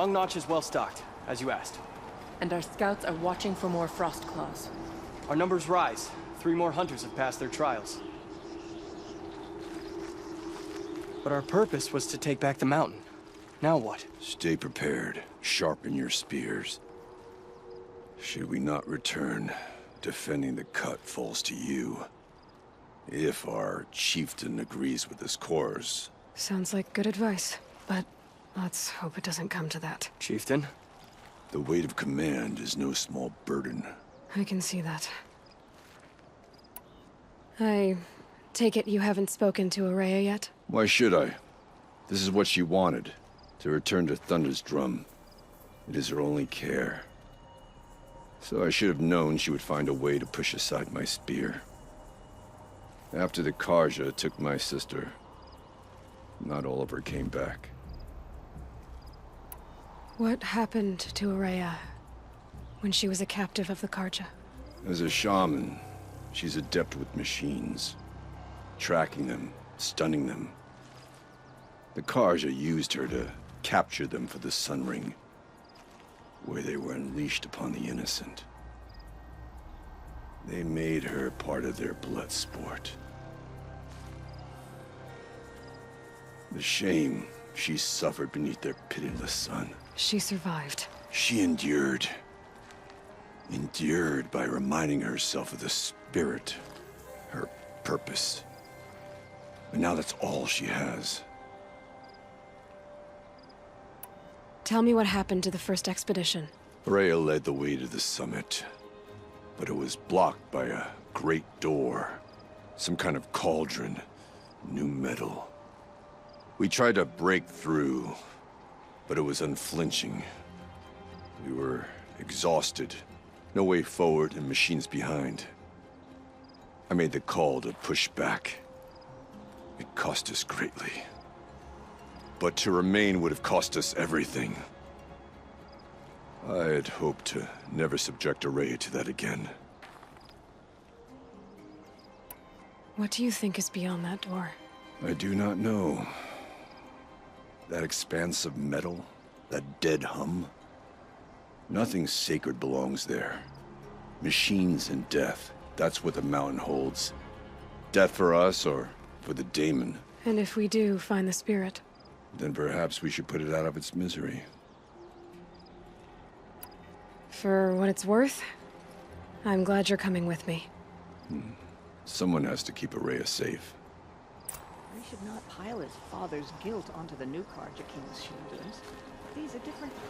Long Notch is well stocked, as you asked. And our scouts are watching for more frost claws. Our numbers rise. 3 more hunters have passed their trials. But our purpose was to take back the mountain. Now what? Stay prepared. Sharpen your spears. Should we not return, defending the cut falls to you. If our chieftain agrees with this course. Sounds like good advice, but let's hope it doesn't come to that. Chieftain? The weight of command is no small burden. I can see that. I take it you haven't spoken to Araya yet? Why should I? This is what she wanted, to return to Thunder's Drum. It is her only care. So I should have known she would find a way to push aside my spear. After the Karja took my sister, not all of her came back. What happened to Araya when she was a captive of the Karja? As a shaman, she's adept with machines. Tracking them, stunning them. The Karja used her to capture them for the Sun Ring, where they were unleashed upon the innocent. They made her part of their blood sport. The shame she suffered beneath their pitiless sun. She survived. She endured. Endured by reminding herself of the spirit, her purpose. But now that's all she has. Tell me what happened to the first expedition. Rhea led the way to the summit, but it was blocked by a great door. Some kind of cauldron, new metal. We tried to break through, but it was unflinching. We were exhausted, no way forward and machines behind. I made the call to push back. It cost us greatly. But to remain would have cost us everything. I had hoped to never subject Araya to that again. What do you think is beyond that door? I do not know. That expanse of metal, that dead hum. Nothing sacred belongs there. Machines and death, that's what the mountain holds. Death for us or for the daemon. And if we do find the spirit? Then perhaps we should put it out of its misery. For what it's worth, I'm glad you're coming with me. Someone has to keep Araya safe. We should not pile his father's guilt onto the new Karja King's shoulders. These are different times.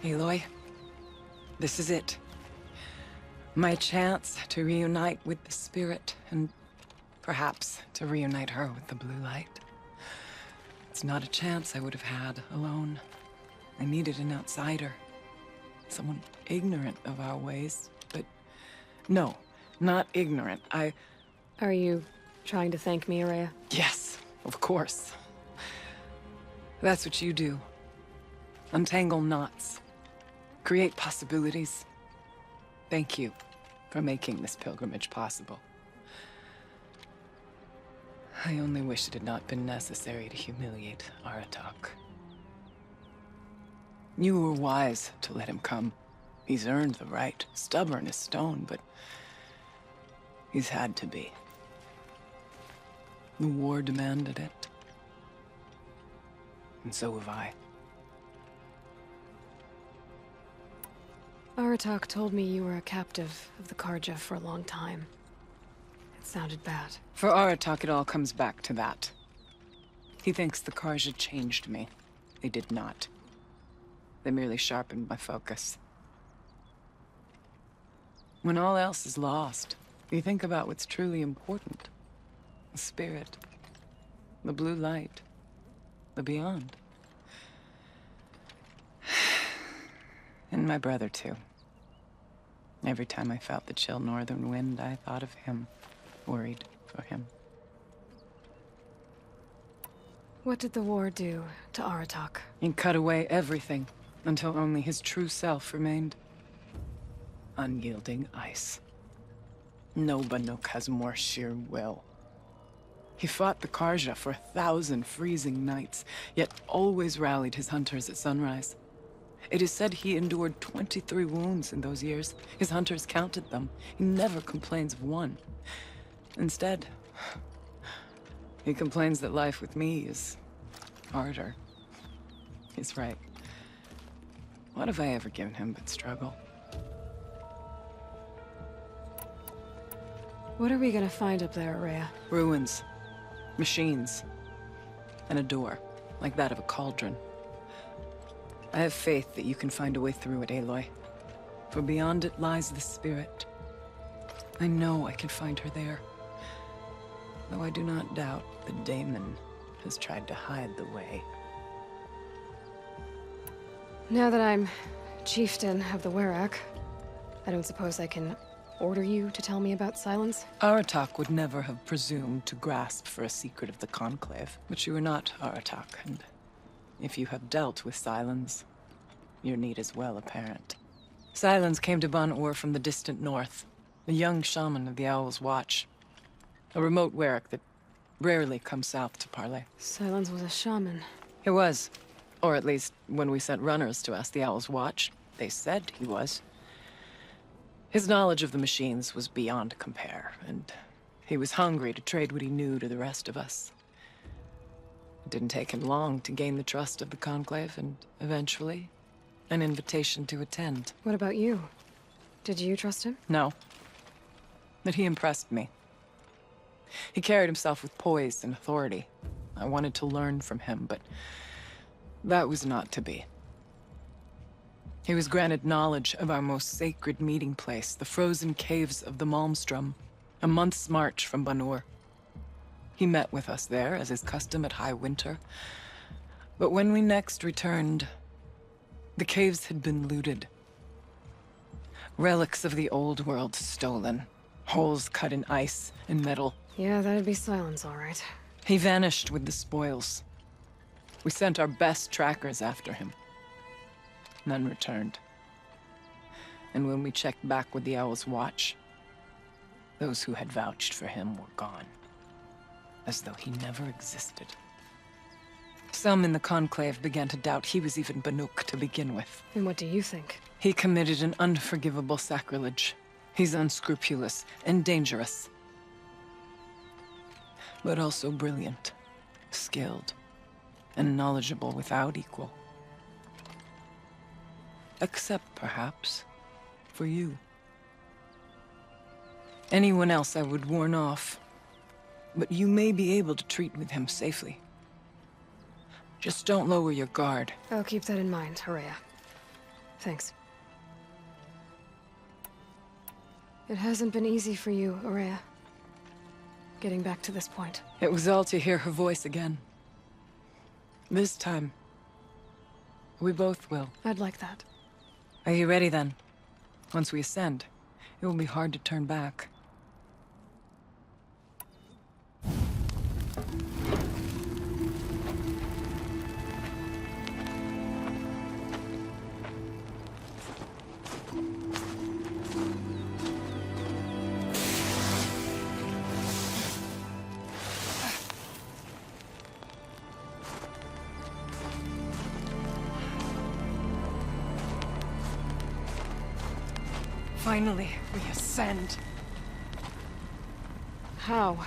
Aloy, this is it. My chance to reunite with the spirit, and perhaps to reunite her with the blue light. It's not a chance I would have had alone. I needed an outsider. Someone ignorant of our ways, but no, not ignorant. Are you trying to thank me, Araya? Yes, of course. That's what you do. Untangle knots. Create possibilities. Thank you for making this pilgrimage possible. I only wish it had not been necessary to humiliate Aratak. You were wise to let him come. He's earned the right. Stubborn as stone, but he's had to be. The war demanded it. And so have I. Aratak told me you were a captive of the Karja for a long time. It sounded bad. For Aratak, it all comes back to that. He thinks the Karja changed me. They did not. They merely sharpened my focus. When all else is lost, you think about what's truly important. The spirit. The blue light. The beyond. And my brother, too. Every time I felt the chill northern wind, I thought of him. Worried for him. What did the war do to Aratak? He cut away everything, until only his true self remained. Unyielding ice. No Banuk has more sheer will. He fought the Karja for 1,000 freezing nights, yet always rallied his hunters at sunrise. It is said he endured 23 wounds in those years. His hunters counted them. He never complains of one. Instead, he complains that life with me is harder. He's right. What have I ever given him but struggle? What are we gonna find up there, Rhea? Ruins. Machines. And a door, like that of a cauldron. I have faith that you can find a way through it, Aloy. For beyond it lies the spirit. I know I can find her there. Though I do not doubt the daemon has tried to hide the way. Now that I'm chieftain of the Werak, I don't suppose I can order you to tell me about Silence? Aratak would never have presumed to grasp for a secret of the Conclave. But you are not Aratak, and if you have dealt with Silence, your need is well apparent. Silence came to Ban-Ur from the distant north, a young shaman of the Owl's Watch. A remote Werak that rarely comes south to parley. Silence was a shaman. He was. Or at least, when we sent runners to ask the Owl's Watch, they said he was. His knowledge of the machines was beyond compare, and he was hungry to trade what he knew to the rest of us. It didn't take him long to gain the trust of the Conclave, and eventually, an invitation to attend. What about you? Did you trust him? No. But he impressed me. He carried himself with poise and authority. I wanted to learn from him, but that was not to be. He was granted knowledge of our most sacred meeting place, the frozen caves of the Malmstrom, a month's march from Ban-Ur. He met with us there, as is custom at high winter. But when we next returned, the caves had been looted. Relics of the old world stolen. Holes cut in ice and metal. Yeah, that'd be Silence, all right. He vanished with the spoils. We sent our best trackers after him. None returned. And when we checked back with the Owl's Watch, those who had vouched for him were gone. As though he never existed. Some in the Conclave began to doubt he was even Banuk to begin with. And what do you think? He committed an unforgivable sacrilege. He's unscrupulous and dangerous. But also brilliant, skilled, and knowledgeable without equal. Except, perhaps, for you. Anyone else I would warn off, but you may be able to treat with him safely. Just don't lower your guard. I'll keep that in mind, Rhea. Thanks. It hasn't been easy for you, Rhea. Getting back to this point. It was all to hear her voice again. This time, we both will. I'd like that. Are you ready then? Once we ascend, it will be hard to turn back. Finally, we ascend. How?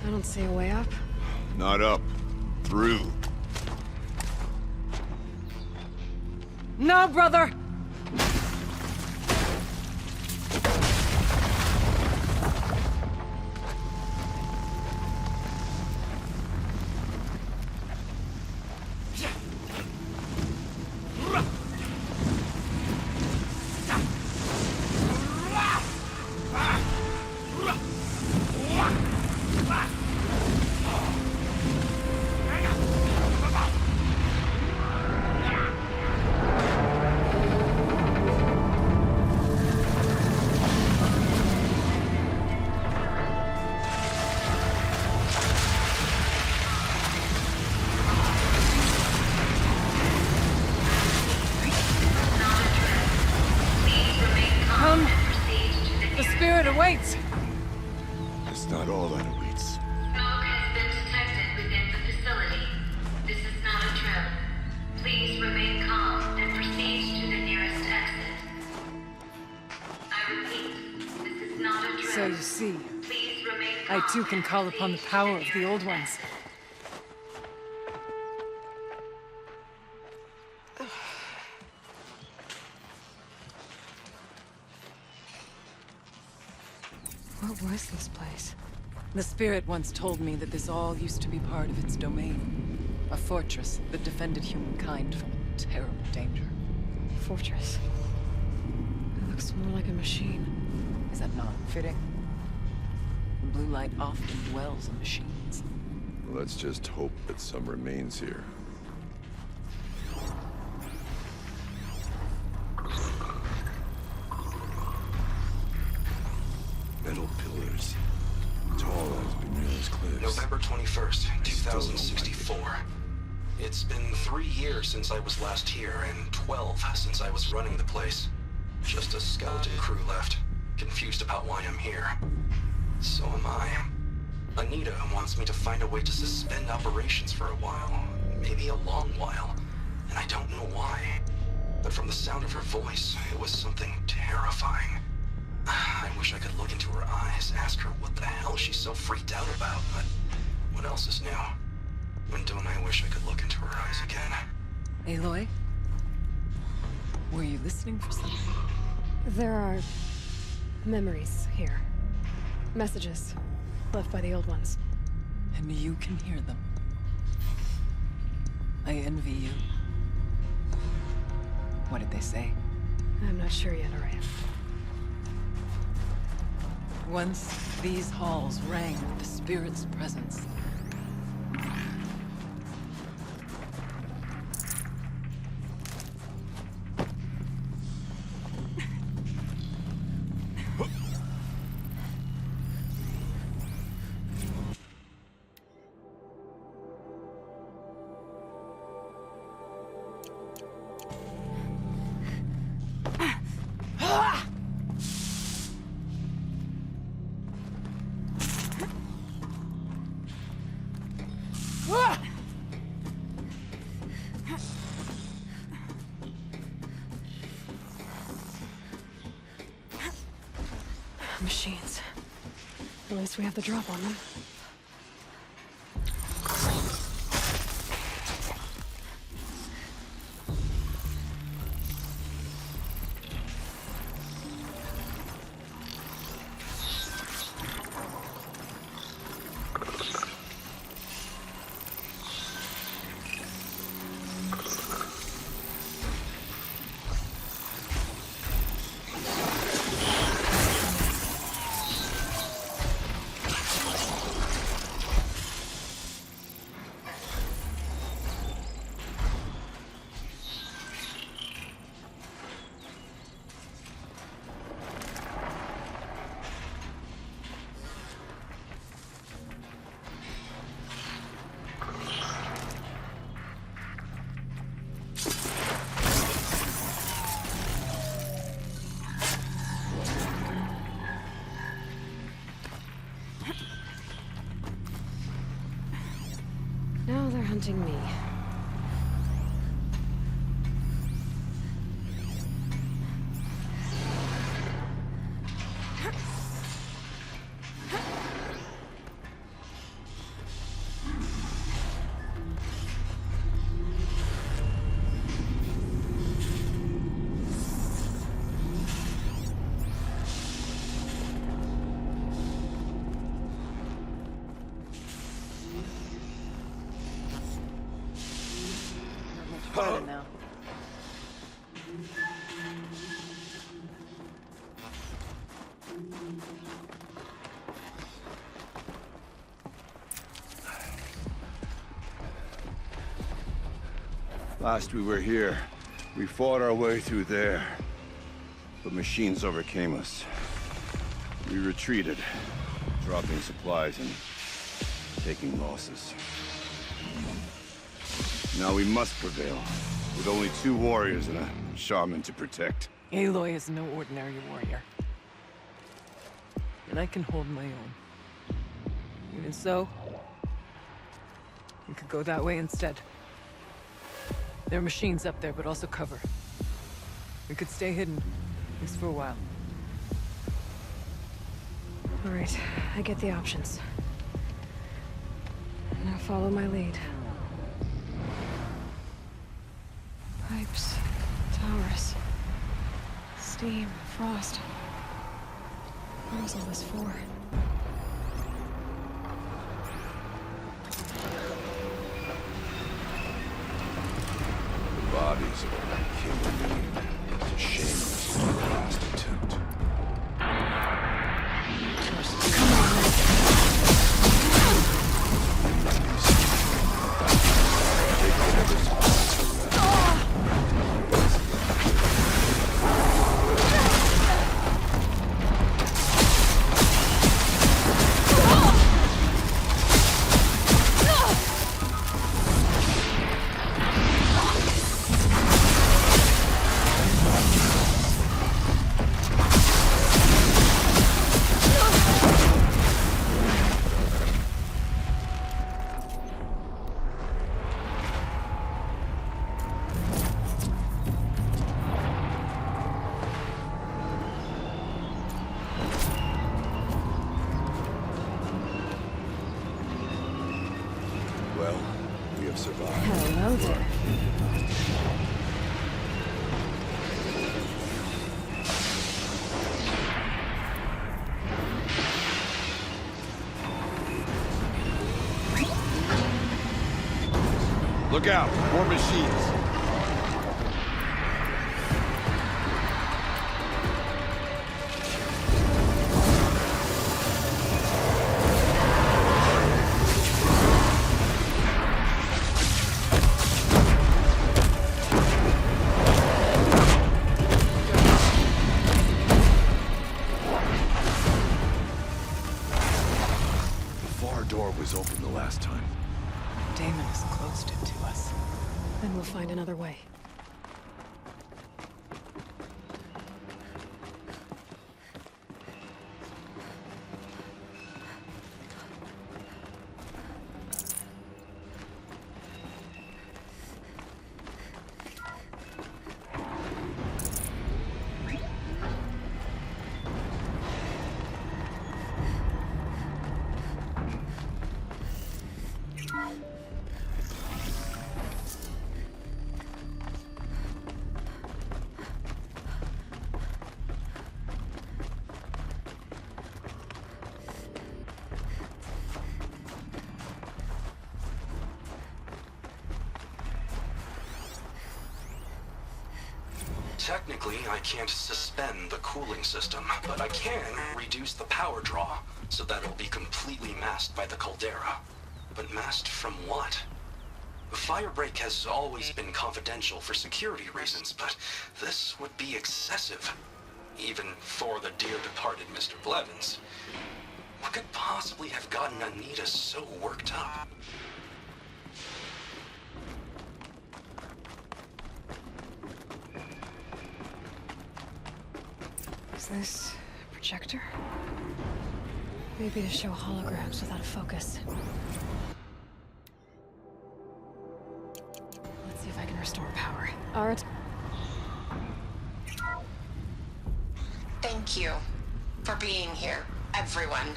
I don't see a way up. Not up. Through. No, brother! awaits! It's not all that awaits. Smoke has been detected within the facility. This is not a drill. Please remain calm and proceed to the nearest exit. I repeat, this is not a drill. So you see, Please remain calm. I too can call and upon the proceed power to of the old nearest ones. exit. What was this place? The spirit once told me that this all used to be part of its domain. A fortress that defended humankind from terrible danger. Fortress. It looks more like a machine. Is that not fitting? The blue light often dwells in machines. Let's just hope that some remains here. Metal pillars. Tall as Bermuda's cliffs. November 21st, Still don't 2064. It's been 3 years since I was last here, and 12 since I was running the place. Just a skeleton crew left, confused about why I'm here. So am I. Anita wants me to find a way to suspend operations for a while, maybe a long while, and I don't know why. But from the sound of her voice, it was something terrifying. I wish I could look into her eyes, ask her what the hell she's so freaked out about, but what else is new? When don't I wish I could look into her eyes again? Aloy? Were you listening for something? There are memories here. Messages left by the old ones. And you can hear them. I envy you. What did they say? I'm not sure yet, Araya. Once these halls rang with the spirit's presence. Machines. At least we have the drop on them. Now they're hunting me. Farther now. Last we were here, we fought our way through there. But machines overcame us. We retreated, dropping supplies and taking losses. Now we must prevail, with only 2 warriors and a shaman to protect. Aloy is no ordinary warrior. and I can hold my own. Even so, we could go that way instead. There are machines up there, but also cover. We could stay hidden, at least for a while. All right, I get the options. Now follow my lead. Pipes, towers, steam, frost. What was all this for? The bodies of our king and queen. It's a shame this is our last attempt. Hello there. Look out! More machines! The far door was open the last time. Damon has closed it to us. Then we'll find another way. Technically, I can't suspend the cooling system, but I can reduce the power draw so that it'll be completely masked by the caldera. But masked from what? Firebreak has always been confidential for security reasons, but this would be excessive. Even for the dear departed Mr. Blevins. What could possibly have gotten Anita so worked up? Is this a projector? Maybe to show holograms without a focus. Let's see if I can restore power. Art. Thank you for being here, everyone.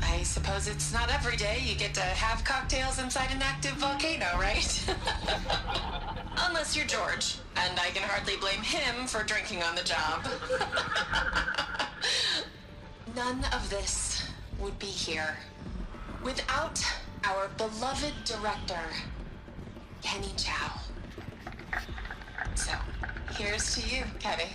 I suppose it's not every day you get to have cocktails inside an active volcano, right? Unless you're George, and I can hardly blame him for drinking on the job. None of this would be here without our beloved director, Kenny Chow. So, here's to you, Kenny.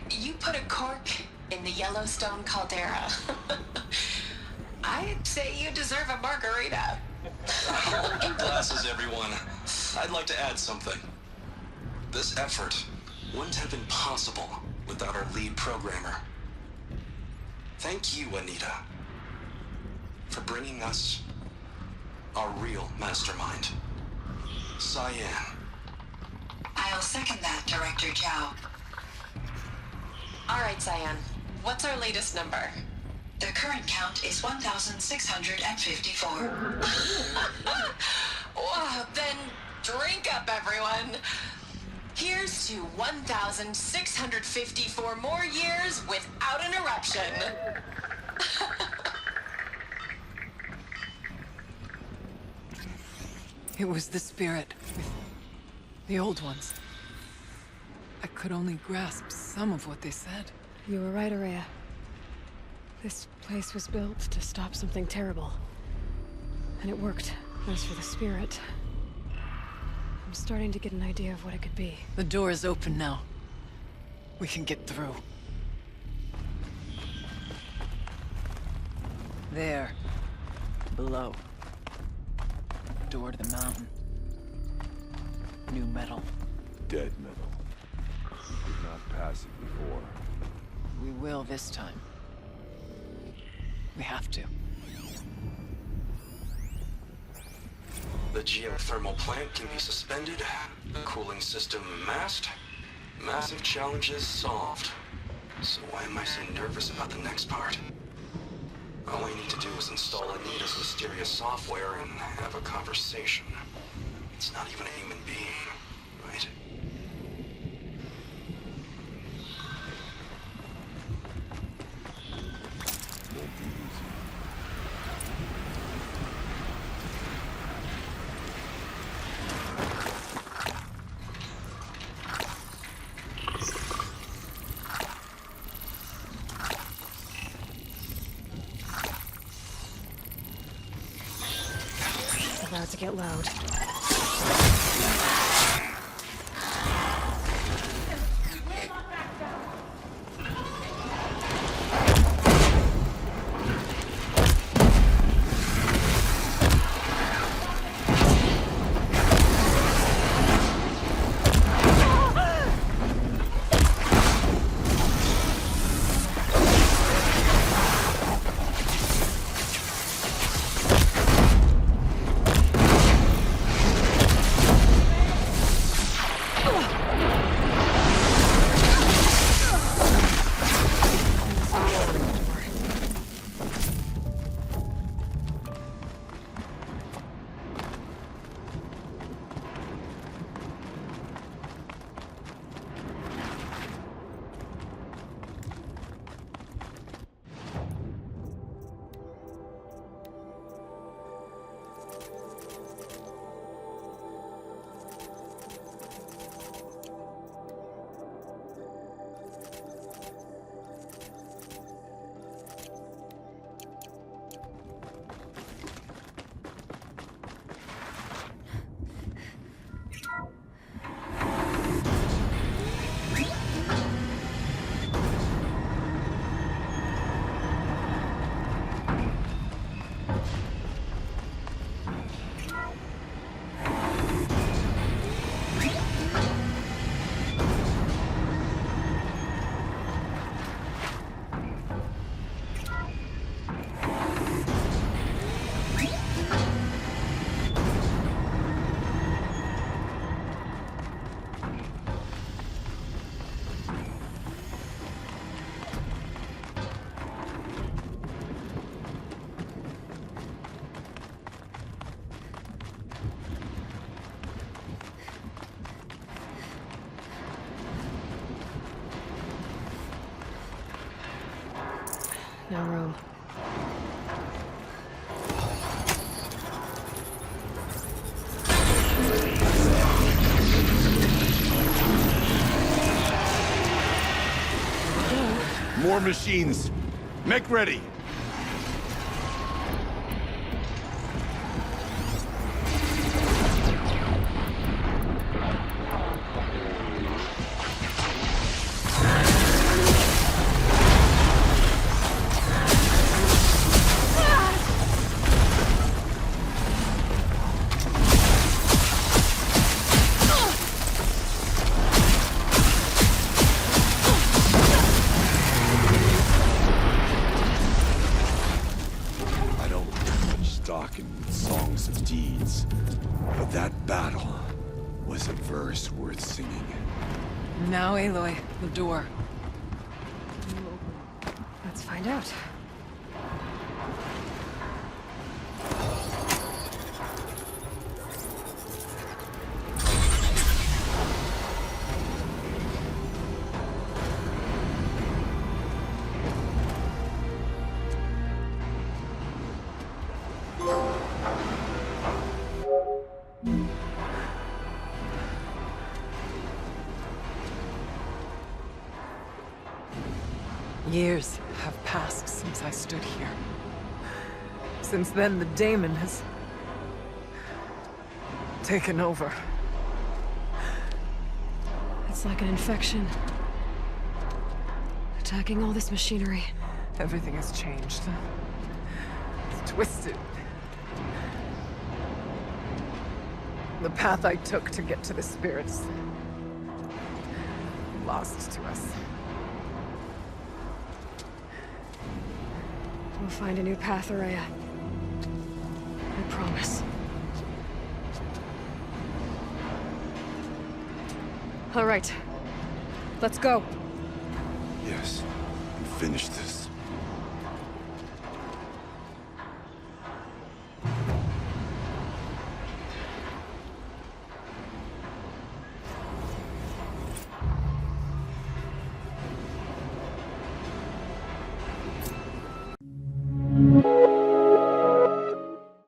You put a cork in the Yellowstone caldera. I'd say you deserve a margarita. Hold your glasses, everyone. I'd like to add something. This effort wouldn't have been possible without our lead programmer. Thank you, Anita, for bringing us our real mastermind, Cyan. I'll second that, Director Chow. All right, Cyan. What's our latest number? The current count is 1,654. Whoa, then drink up, everyone. Here's to 1,654 more years without an eruption. It was the spirit with the old ones. I could only grasp some of what they said. You were right, Araya. This place was built to stop something terrible. And it worked. As for the spirit, I'm starting to get an idea of what it could be. The door is open now. We can get through. There. Below. Door to the mountain. New metal. Dead metal. We did not pass it before. We will this time. We have to. The geothermal plant can be suspended. Cooling system masked. Massive challenges solved. So why am I so nervous about the next part? All I need to do is install Anita's mysterious software and have a conversation. It's not even a human being, right? Won't be easy. It's about to get loud. No room. More machines. Make ready. Now, Aloy, the door. Let's find out. Years have passed since I stood here. Since then, the daemon has taken over. It's like an infection. Attacking all this machinery. Everything has changed. It's twisted. The path I took to get to the spirits lost to us. We'll find a new path, Araya. I promise. All right. Let's go. Yes, we finished this.